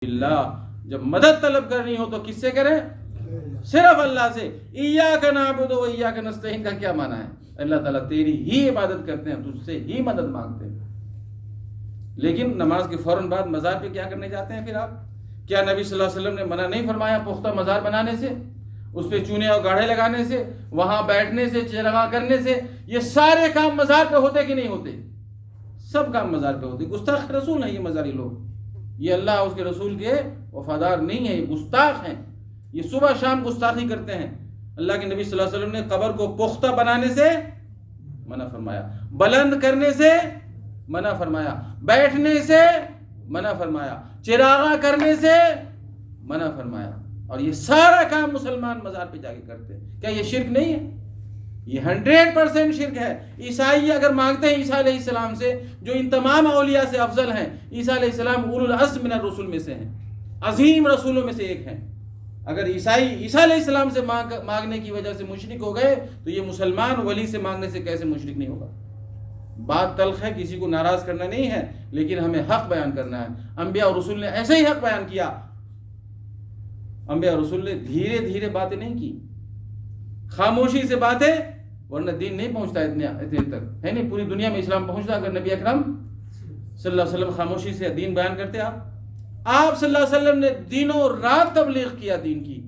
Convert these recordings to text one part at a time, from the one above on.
اللہ جب مدد طلب کرنی ہو تو کس سے کریں؟ صرف اللہ سے. ایاک نعبد و ایاک نستعین کا کیا معنی ہے؟ اللہ تعالیٰ تیری ہی عبادت کرتے ہیں, تجھ سے ہی مدد مانگتے ہیں. لیکن نماز کے فوراً بعد مزار پہ کیا کرنے جاتے ہیں پھر آپ؟ کیا نبی صلی اللہ علیہ وسلم نے منع نہیں فرمایا پختہ مزار بنانے سے, اس پہ چونے اور گاڑھے لگانے سے, وہاں بیٹھنے سے, چراغاں کرنے سے؟ یہ سارے کام مزار پہ ہوتے کہ نہیں ہوتے؟ سب کام مزار پہ ہوتے. گستاخ رسول ہیں یہ مزاری لوگ, یہ اللہ اس کے رسول کے وفادار نہیں ہیں, یہ گستاخ ہیں. یہ صبح شام گستاخی کرتے ہیں. اللہ کے نبی صلی اللہ علیہ وسلم نے قبر کو پختہ بنانے سے منع فرمایا, بلند کرنے سے منع فرمایا, بیٹھنے سے منع فرمایا, چراغاں کرنے سے منع فرمایا. اور یہ سارا کام مسلمان مزار پہ جا کے کرتے ہیں. کیا یہ شرک نہیں ہے؟ یہ 100% شرک ہے. عیسائی اگر مانگتے ہیں عیسیٰ علیہ السلام سے, جو ان تمام اولیاء سے افضل ہیں, عیسیٰ علیہ السلام اولو العزم من الرسل میں سے ہیں, عظیم رسولوں میں سے ایک ہیں. اگر عیسائی عیسیٰ علیہ السلام سے مانگنے کی وجہ سے مشرک ہو گئے تو یہ مسلمان ولی سے مانگنے سے کیسے مشرک نہیں ہوگا؟ بات تلخ ہے, کسی کو ناراض کرنا نہیں ہے, لیکن ہمیں حق بیان کرنا ہے. انبیاء اور رسول نے ایسے ہی حق بیان کیا. انبیاء اور رسول نے دھیرے دھیرے باتیں نہیں کی, خاموشی سے باتیں, ورنہ دین نہیں پہنچتا اتنے تک, ہے نہیں. پوری دنیا میں اسلام پہنچتا اگر نبی اکرم صلی اللہ علیہ وسلم خاموشی سے دین بیان کرتے. آپ صلی اللہ علیہ وسلم نے دنوں رات تبلیغ کیا دین کی.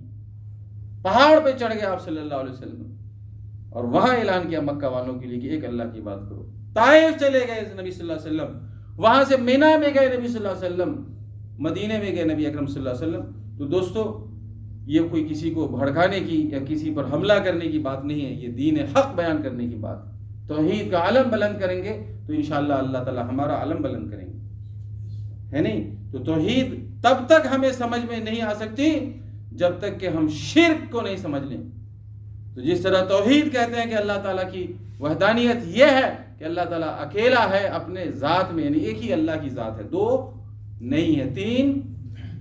پہاڑ پہ چڑھ گئے آپ صلی اللہ علیہ وسلم, اور وہاں اعلان کیا مکہ والوں کے لیے کہ ایک اللہ کی بات کرو. طائف چلے گئے نبی صلی اللہ علیہ وسلم, وہاں سے مینا میں گئے نبی صلی اللہ علیہ وسلم, مدینے میں گئے نبی اکرم صلی اللہ علیہ وسلم. تو دوستو, یہ کوئی کسی کو بھڑکانے کی یا کسی پر حملہ کرنے کی بات نہیں ہے, یہ دین حق بیان کرنے کی بات. توحید کا علم بلند کریں گے تو انشاءاللہ اللہ تعالی ہمارا علم بلند کریں گے, ہے نہیں. تو توحید تب تک ہمیں سمجھ میں نہیں آ سکتی جب تک کہ ہم شرک کو نہیں سمجھ لیں. تو جس طرح توحید کہتے ہیں کہ اللہ تعالیٰ کی وحدانیت یہ ہے کہ اللہ تعالیٰ اکیلا ہے اپنے ذات میں, یعنی ایک ہی اللہ کی ذات ہے, دو نہیں ہے, تین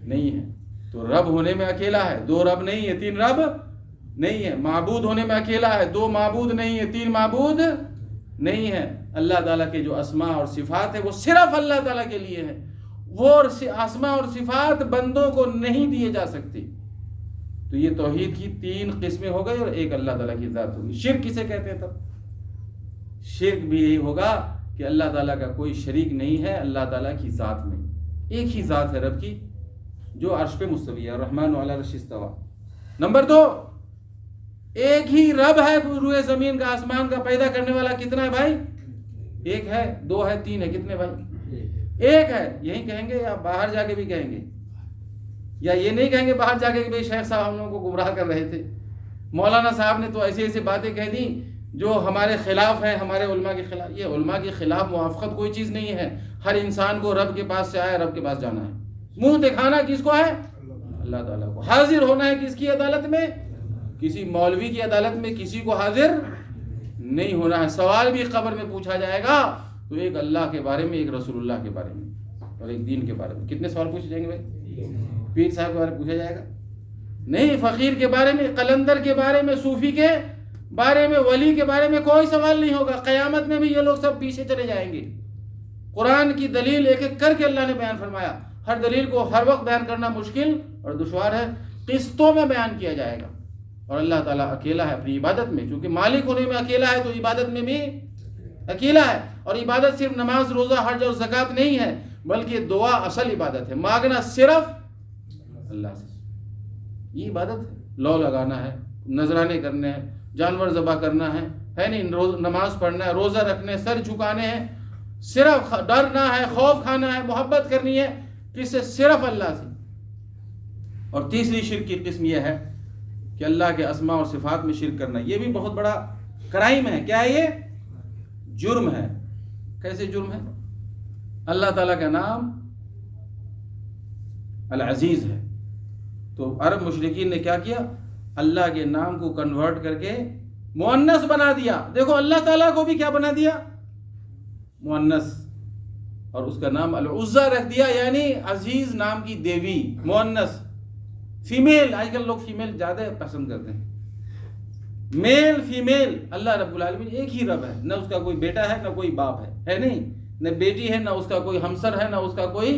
نہیں ہے. تو رب ہونے میں اکیلا ہے, دو رب نہیں ہے, تین رب نہیں ہے. معبود ہونے میں اکیلا ہے, دو معبود نہیں ہے, تین معبود نہیں ہے. اللہ تعالیٰ کے جو اسماء اور صفات ہے وہ صرف اللہ تعالیٰ کے لیے ہے. وہ اسماء اور صفات بندوں کو نہیں دیے جا سکتی. تو یہ توحید کی تین قسمیں ہو گئی اور ایک اللہ تعالیٰ کی ذات ہوگی. شرک کسے کہتے ہیں؟ تب شرک بھی یہی ہوگا کہ اللہ تعالیٰ کا کوئی شریک نہیں ہے اللہ تعالیٰ کی ذات میں. ایک ہی ذات ہے رب کی جو عرش پہ مستوی ہے, الرحمن علی العرش استوی. نمبر 2, ایک ہی رب ہے روئے زمین کا آسمان کا پیدا کرنے والا. کتنا ہے بھائی؟ ایک ہے, دو ہے, تین ہے, کتنے بھائی؟ ایک ہے. یہی کہیں گے یا باہر جا کے بھی کہیں گے؟ یا یہ نہیں کہیں گے باہر جا کے کہ بھائی شیخ صاحب ہم لوگوں کو گمراہ کر رہے تھے, مولانا صاحب نے تو ایسی ایسی باتیں کہہ دی جو ہمارے خلاف ہیں, ہمارے علماء کے خلاف. یہ علماء کے خلاف موافقت کوئی چیز نہیں ہے. ہر انسان کو رب کے پاس سے آیا, رب کے پاس جانا ہے. منہ دکھانا کس کو ہے؟ اللہ تعالیٰ کو. حاضر ہونا ہے کس کی عدالت میں؟ کسی مولوی کی عدالت میں کسی کو حاضر نہیں ہونا ہے. سوال بھی قبر میں پوچھا جائے گا تو ایک اللہ کے بارے میں, ایک رسول اللہ کے بارے میں, اور ایک دین کے بارے میں. کتنے سوال پوچھے جائیں گے بھائی؟ پیر صاحب کے بارے میں پوچھا جائے گا نہیں, فقیر کے بارے میں, قلندر کے بارے میں, صوفی کے بارے میں, ولی کے بارے میں کوئی سوال نہیں ہوگا. قیامت میں بھی یہ لوگ سب پیچھے چلے جائیں گے. قرآن کی دلیل ایک ایک کر کے اللہ نے بیان فرمایا. ہر دلیل کو ہر وقت بیان کرنا مشکل اور دشوار ہے, قسطوں میں بیان کیا جائے گا. اور اللہ تعالیٰ اکیلا ہے اپنی عبادت میں, چونکہ مالک ہونے میں اکیلا ہے تو عبادت میں بھی اکیلا ہے. اور عبادت صرف نماز, روزہ, حج اور زکوٰۃ نہیں ہے, بلکہ دعا اصل عبادت ہے. مانگنا صرف اللہ سے, یہ عبادت ہے. لو لگانا ہے, نذرانے کرنے ہیں, جانور ذبح کرنا ہے نہیں, نماز پڑھنا ہے, روزہ رکھنے, سر جھکانے ہیں, صرف ڈرنا ہے, خوف کھانا ہے, محبت کرنی ہے, کس سے؟ صرف اللہ سے. اور تیسری شرک کی قسم یہ ہے کہ اللہ کے اسماء اور صفات میں شرک کرنا. یہ بھی بہت بڑا کرائم ہے. کیا ہے یہ؟ جرم ہے. کیسے جرم ہے؟ اللہ تعالیٰ کا نام العزیز ہے, تو عرب مشرکین نے کیا کیا؟ اللہ کے نام کو کنورٹ کر کے مؤنث بنا دیا. دیکھو اللہ تعالیٰ کو بھی کیا بنا دیا؟ مؤنث. اور اس کا نام العزیٰ رکھ دیا, یعنی عزیز نام کی دیوی, مؤنث, فیمیل. آج کل لوگ فیمیل زیادہ پسند کرتے ہیں, میل فیمیل. اللہ رب العالمین ایک ہی رب ہے, نہ اس کا کوئی بیٹا ہے نہ کوئی باپ ہے نہیں, نہ بیٹی ہے, نہ اس کا کوئی ہمسر ہے, نہ اس کا کوئی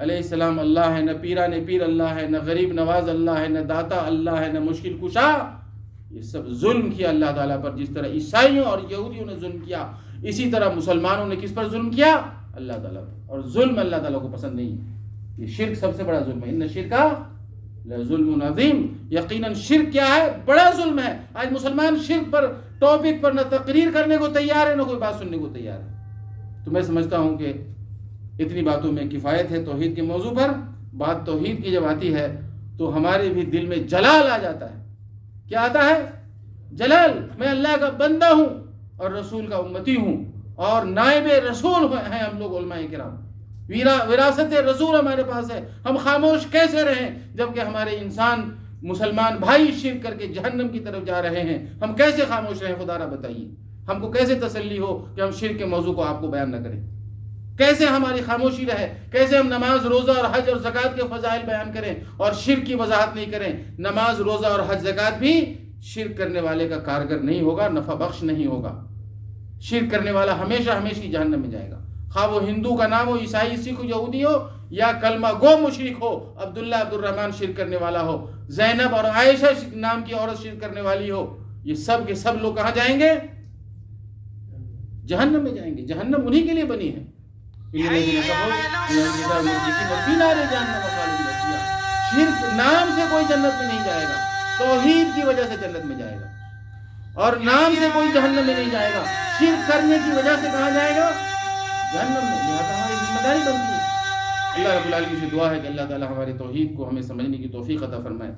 علیہ السلام اللہ ہے، نہ پیران پیر اللہ ہے، نہ غریب نواز اللہ ہے، نہ داتا اللہ ہے، نہ مشکل کشا. یہ سب ظلم کیا اللہ تعالیٰ پر. جس طرح عیسائیوں اور یہودیوں نے ظلم کیا، اسی طرح مسلمانوں نے کس پر ظلم کیا؟ اللہ تعالیٰ پر. اور ظلم اللہ تعالیٰ کو پسند نہیں ہے. یہ شرک سب سے بڑا ظلم ہے. ان شرکا لظلم عظیم. یقیناً شرک کیا ہے؟ بڑا ظلم ہے. آج مسلمان شرک پر ٹاپک پر نہ تقریر کرنے کو تیار ہے، نہ کوئی بات سننے کو تیار ہے. تو میں سمجھتا ہوں کہ اتنی باتوں میں کفایت ہے توحید کے موضوع پر. بات توحید کی جب آتی ہے تو ہمارے بھی دل میں جلال آ جاتا ہے. کیا آتا ہے؟ جلال. میں اللہ کا بندہ ہوں اور رسول کا امتی ہوں، اور نائب رسول ہیں ہم لوگ علماء کرام. وراثت رسول ہمارے پاس ہے. ہم خاموش کیسے رہیں جبکہ ہمارے انسان مسلمان بھائی شرک کر کے جہنم کی طرف جا رہے ہیں؟ ہم کیسے خاموش رہیں؟ خدا را بتائیے. ہم کو کیسے تسلی ہو کہ ہم شرک کے موضوع کو آپ کو بیان نہ کریں؟ کیسے ہماری خاموشی رہے؟ کیسے ہم نماز، روزہ اور حج اور زکوٰۃ کے فضائل بیان کریں اور شرک کی وضاحت نہیں کریں؟ نماز، روزہ اور حج زکوٰۃ بھی شرک کرنے والے کا کارگر نہیں ہوگا، نفع بخش نہیں ہوگا. شرک کرنے والا ہمیشہ ہمیشہ جہنم میں جائے گا. خواہ وہ ہندو کا نام ہو، عیسائی، سکھ، یہودی ہو، یا کلمہ گو مشرک ہو، عبداللہ عبد الرحمن شرک کرنے والا ہو، زینب اور عائشہ نام کی عورت شرک کرنے والی ہو. یہ سب کے سب لوگ کہاں جائیں گے؟ جہنم میں جائیں گے. جہنم انہی کے لیے بنی ہے. شرک نام سے کوئی جنت میں نہیں جائے گا، توحید کی وجہ سے جنت میں جائے گا. اور نام سے کوئی جہنم میں نہیں جائے گا، شرک کرنے کی وجہ سے کہاں جائے گا؟ جہنم میں. لہٰذا ہماری ذمہ داری بنتی ہے. اللہ رب العالمین سے دعا ہے کہ اللہ تعالیٰ ہماری توحید کو ہمیں سمجھنے کی توفیق عطا فرمائے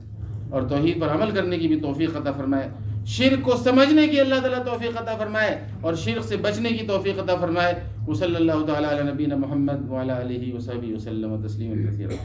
اور توحید پر عمل کرنے کی بھی توفیق عطا فرمائے. شرک کو سمجھنے کی اللہ تعالیٰ توفیق عطا فرمائے اور شرک سے بچنے کی توفیق عطا فرمائے. وصلی اللہ تعالیٰ علی نبینا محمد وعلی آلہ وصحبہ وسلم تسلیما کثیرا.